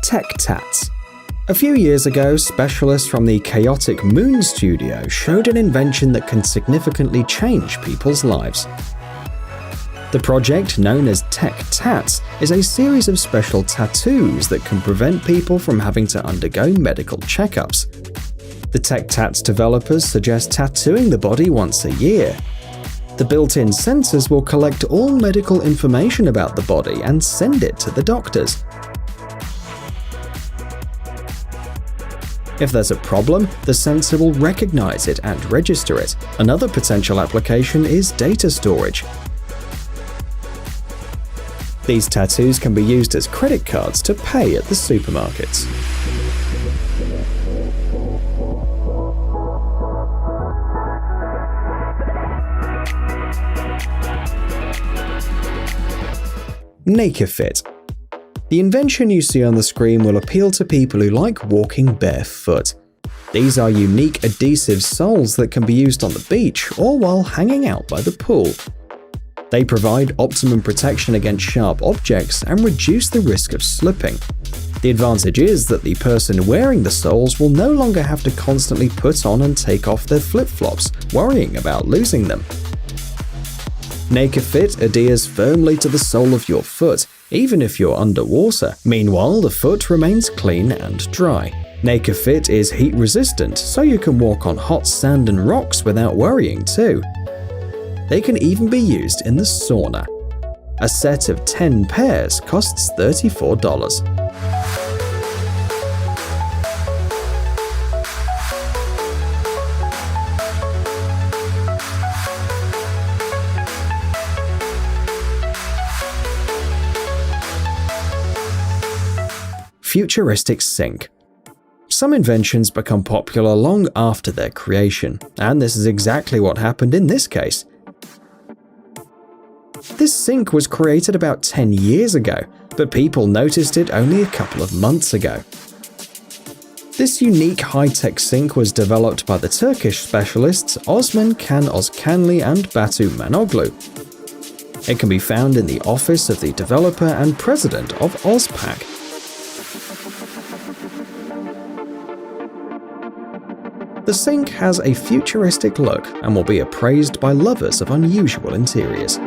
Tech tats. A few years ago, specialists from the Chaotic Moon Studio showed an invention that can significantly change people's lives. The project, known as Tech Tats, is a series of special tattoos that can prevent people from having to undergo medical checkups. The Tech Tats developers suggest tattooing the body once a year. The built-in sensors will collect all medical information about the body and send it to the doctors. If there's a problem, the sensor will recognize it and register it. Another potential application is data storage. These tattoos can be used as credit cards to pay at the supermarkets. NakedFit. The invention you see on the screen will appeal to people who like walking barefoot. These are unique adhesive soles that can be used on the beach or while hanging out by the pool. They provide optimum protection against sharp objects and reduce the risk of slipping. The advantage is that the person wearing the soles will no longer have to constantly put on and take off their flip-flops, worrying about losing them. NakedFit adheres firmly to the sole of your foot, even if you're underwater. Meanwhile, the foot remains clean and dry. NakedFit is heat resistant, so you can walk on hot sand and rocks without worrying too. They can even be used in the sauna. A set of 10 pairs costs $34. Futuristic sink. Some inventions become popular long after their creation, and this is exactly what happened in this case. This sink was created about 10 years ago, but people noticed it only a couple of months ago. This unique high-tech sink was developed by the Turkish specialists Osman Can Ozkanli and Batu Manoglu. It can be found in the office of the developer and president of Ozpak. The sink has a futuristic look and will be appraised by lovers of unusual interiors.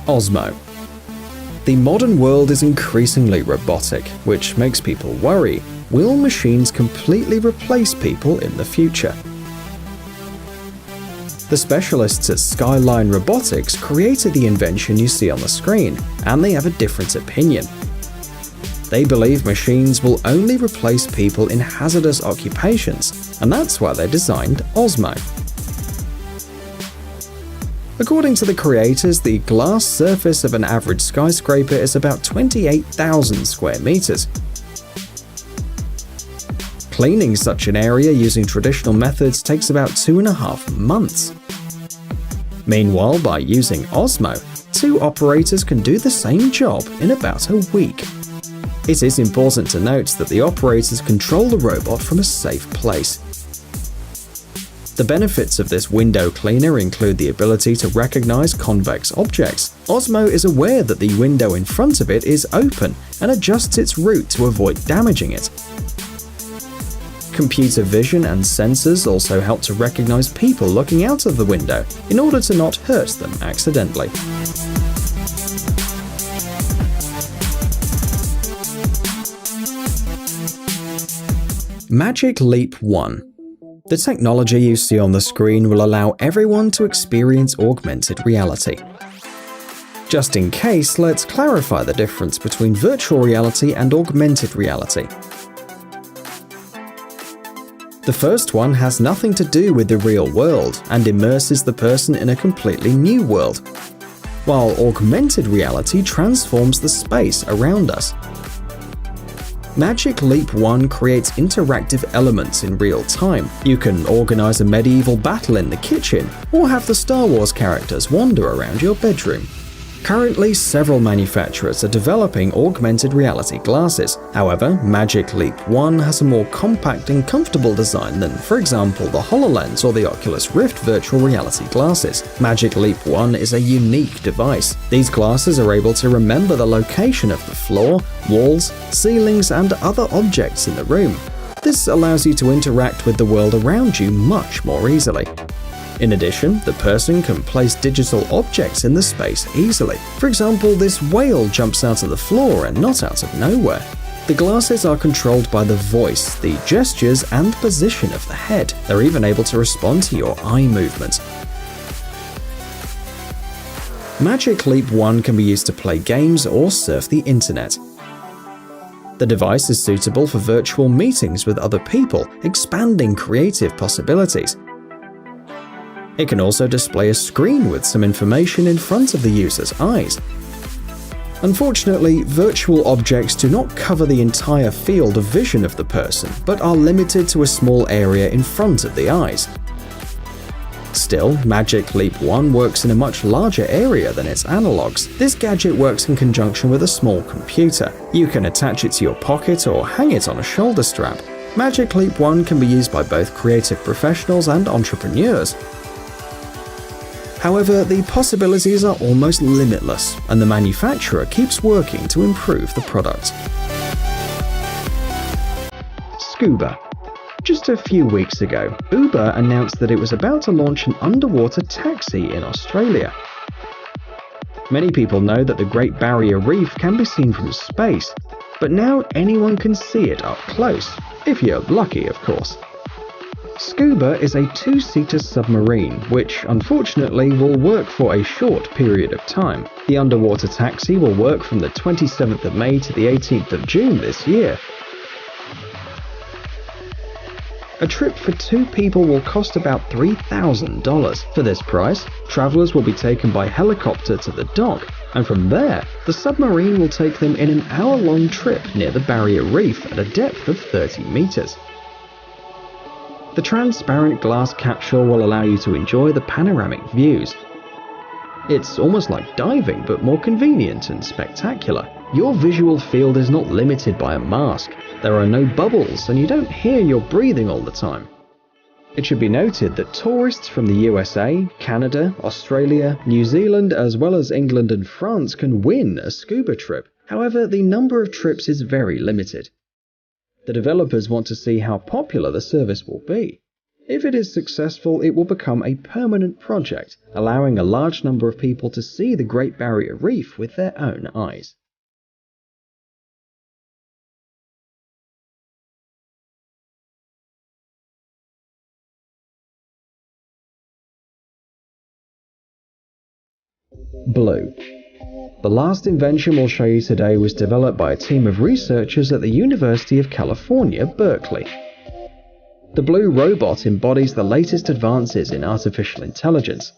Osmo. The modern world is increasingly robotic, which makes people worry. Will machines completely replace people in the future? The specialists at Skyline Robotics created the invention you see on the screen, and they have a different opinion. They believe machines will only replace people in hazardous occupations, and that's why they designed Osmo. According to the creators, the glass surface of an average skyscraper is about 28,000 square meters. Cleaning such an area using traditional methods takes about 2.5 months. Meanwhile, by using Osmo, 2 operators can do the same job in about a week. It is important to note that the operators control the robot from a safe place. The benefits of this window cleaner include the ability to recognize convex objects. Osmo is aware that the window in front of it is open and adjusts its route to avoid damaging it. Computer vision and sensors also help to recognize people looking out of the window in order to not hurt them accidentally. Magic Leap 1. The technology you see on the screen will allow everyone to experience augmented reality. Just in case, let's clarify the difference between virtual reality and augmented reality. The first one has nothing to do with the real world and immerses the person in a completely new world, while augmented reality transforms the space around us. Magic Leap 1 creates interactive elements in real time. You can organize a medieval battle in the kitchen, or have the Star Wars characters wander around your bedroom. Currently, several manufacturers are developing augmented reality glasses. However, Magic Leap 1 has a more compact and comfortable design than, for example, the HoloLens or the Oculus Rift virtual reality glasses. Magic Leap 1 is a unique device. These glasses are able to remember the location of the floor, walls, ceilings, and other objects in the room. This allows you to interact with the world around you much more easily. In addition, the person can place digital objects in the space easily. For example, this whale jumps out of the floor and not out of nowhere. The glasses are controlled by the voice, the gestures, and the position of the head. They're even able to respond to your eye movements. Magic Leap 1 can be used to play games or surf the internet. The device is suitable for virtual meetings with other people, expanding creative possibilities. It can also display a screen with some information in front of the user's eyes. Unfortunately, virtual objects do not cover the entire field of vision of the person, but are limited to a small area in front of the eyes. Still, Magic Leap 1 works in a much larger area than its analogs. This gadget works in conjunction with a small computer. You can attach it to your pocket or hang it on a shoulder strap. Magic Leap 1 can be used by both creative professionals and entrepreneurs. However, the possibilities are almost limitless, and the manufacturer keeps working to improve the product. Scuba. Just a few weeks ago, Uber announced that it was about to launch an underwater taxi in Australia. Many people know that the Great Barrier Reef can be seen from space, but now anyone can see it up close, if you're lucky, of course. Scuba is a two-seater submarine, which unfortunately will work for a short period of time. The underwater taxi will work from the 27th of May to the 18th of June this year. A trip for 2 people will cost about $3,000. For this price, travelers will be taken by helicopter to the dock, and from there, the submarine will take them in an hour-long trip near the Barrier Reef at a depth of 30 meters. The transparent glass capsule will allow you to enjoy the panoramic views. It's almost like diving, but more convenient and spectacular. Your visual field is not limited by a mask. There are no bubbles, and you don't hear you're breathing all the time. It should be noted that tourists from the USA, Canada, Australia, New Zealand, as well as England and France can win a scuba trip. However, the number of trips is very limited. The developers want to see how popular the service will be. If it is successful, it will become a permanent project, allowing a large number of people to see the Great Barrier Reef with their own eyes. Blue. The last invention we'll show you today was developed by a team of researchers at the University of California, Berkeley. The Blue robot embodies the latest advances in artificial intelligence.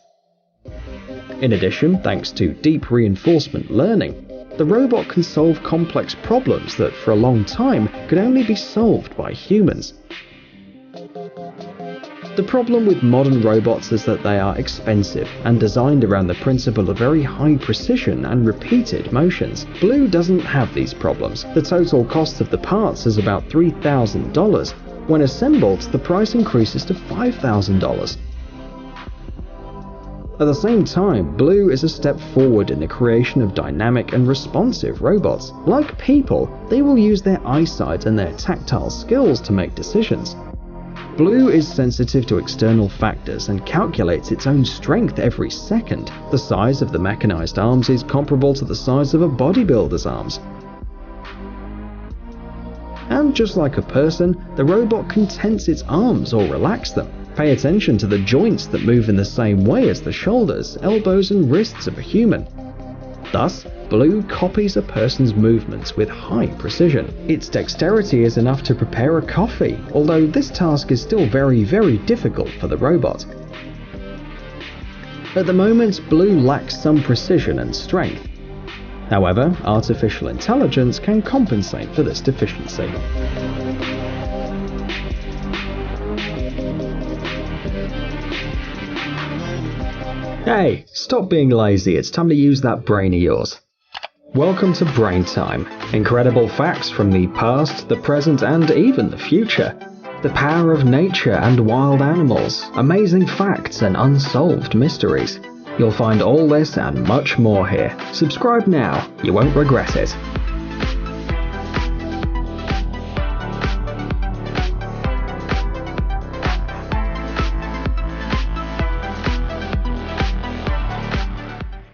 In addition, thanks to deep reinforcement learning, the robot can solve complex problems that for a long time could only be solved by humans. The problem with modern robots is that they are expensive and designed around the principle of very high precision and repeated motions. Blue doesn't have these problems. The total cost of the parts is about $3,000. When assembled, the price increases to $5,000. At the same time, Blue is a step forward in the creation of dynamic and responsive robots. Like people, they will use their eyesight and their tactile skills to make decisions. Blue is sensitive to external factors and calculates its own strength every second. The size of the mechanized arms is comparable to the size of a bodybuilder's arms. And just like a person, the robot can tense its arms or relax them. Pay attention to the joints that move in the same way as the shoulders, elbows, and wrists of a human. Thus, Blue copies a person's movements with high precision. Its dexterity is enough to prepare a coffee, although this task is still very difficult for the robot. At the moment, Blue lacks some precision and strength. However, artificial intelligence can compensate for this deficiency. Hey, stop being lazy, it's time to use that brain of yours. Welcome to Brain Time. Incredible facts from the past, the present, and even the future. The power of nature and wild animals, amazing facts and unsolved mysteries. You'll find all this and much more here. Subscribe now, you won't regret it.